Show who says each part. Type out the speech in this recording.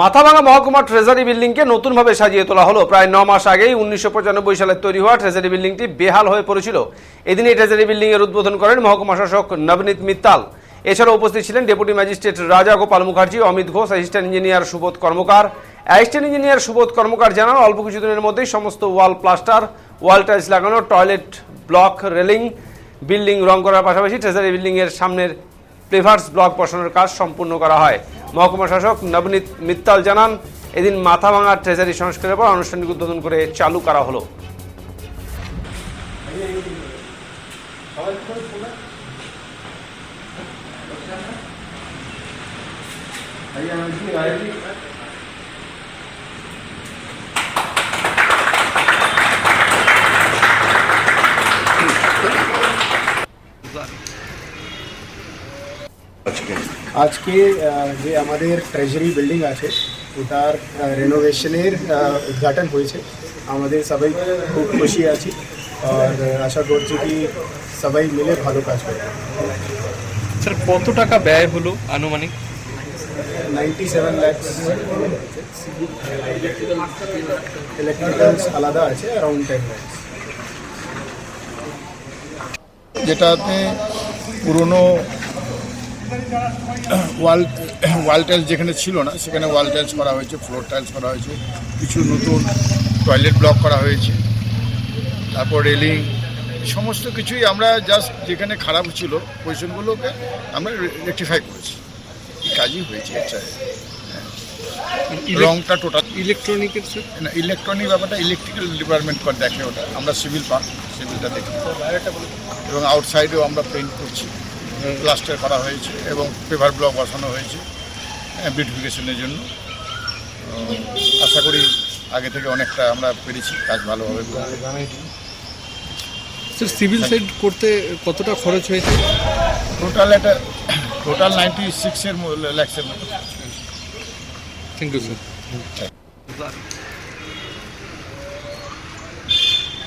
Speaker 1: মাথাভাঙা মহকুমা ট্রেজারি বিল্ডিংকে নতুনভাবে সাজিয়ে তোলা হলো। প্রায় 9 মাস আগেই 1995 সালে তৈরি হওয়া ট্রেজারি বিল্ডিংটি বেহাল হয়ে পড়েছিল। এদিন এই ট্রেজারি বিল্ডিং এর উদ্বোধন করেন মহকুমা শাসক নবনীত মিত্তাল। এছাড়াও উপস্থিত ছিলেন ডেপুটি ম্যাজিস্ট্রেট রাজা গোপাল মুখার্জি, অমিত ঘোষ, অ্যাসিস্ট্যান্ট ইঞ্জিনিয়ার সুবোধ কর্মকার। অ্যাসিস্ট্যান্ট ইঞ্জিনিয়ার সুবোধ কর্মকার জানান, অল্প কিছুদিনের মধ্যেই সমস্ত ওয়াল প্লাস্টার, ওয়াল টাইলস লাগানো, টয়লেট ব্লক, রেলিং, বিল্ডিং রং করার পাশাপাশি ট্রেজারি বিল্ডিং এর সামনের প্লেভার্স ব্লক বসানোর কাজ সম্পূর্ণ করা হয়। মহকুমা শাসক নবনীত মিত্তাল জানান, এদিন মাথাভাঙা ট্রেজারি সংস্কারের পর আনুষ্ঠানিক উদ্বোধন করে চালু করা হলো।
Speaker 2: আজকে যে আমাদের ট্রেজারি বিল্ডিং আছে ওটার রেনোভেশনের উদ্ঘাটন হয়েছে। আমাদের সবাই খুব খুশি আছি আর আশা করছি কি সবাই মিলে ভালো কাজ করবে।
Speaker 3: স্যার, কত টাকা ব্যয় হলো আনুমানিক?
Speaker 2: 97 লাখ। ইলেকট্রিক্যালস আলাদা আছে অ্যারাউন্ড 10 লাখ।
Speaker 4: যেটাতে পুরনো ওয়াল টাইলস যেখানে ছিল না সেখানে ওয়াল টাইলস করা হয়েছে, ফ্লোর টাইলস করা হয়েছে, কিছু নতুন টয়লেট ব্লক করা হয়েছে, তারপর রেলিং, সমস্ত কিছুই আমরা জাস্ট যেখানে খারাপ ছিল পজিশনগুলোকে আমরা রেকটিফাই করেছি। এই কাজই হয়েছে। রংটা টোটাল
Speaker 3: ইলেকট্রনিকের
Speaker 4: না, ইলেকট্রনিক ব্যাপারটা ইলেকট্রিক্যাল ডিপার্টমেন্ট করে দেখে, ওটা আমরা সিভিলটা দেখি এবং আউটসাইডেও আমরা পেইন্ট করছি, প্লাস্টার করা হয়েছে এবং পেভার ব্লক বসানো হয়েছে বিউটিফিকেশনের জন্য। আশা করি আগে থেকে অনেকটা আমরা পেরেছি, কাজ ভালোভাবে।
Speaker 3: স্যার, সিভিল সাইড করতে কতটা খরচ হয়েছে?
Speaker 4: টোটাল 96 লাখের মতো।
Speaker 3: Thank you sir.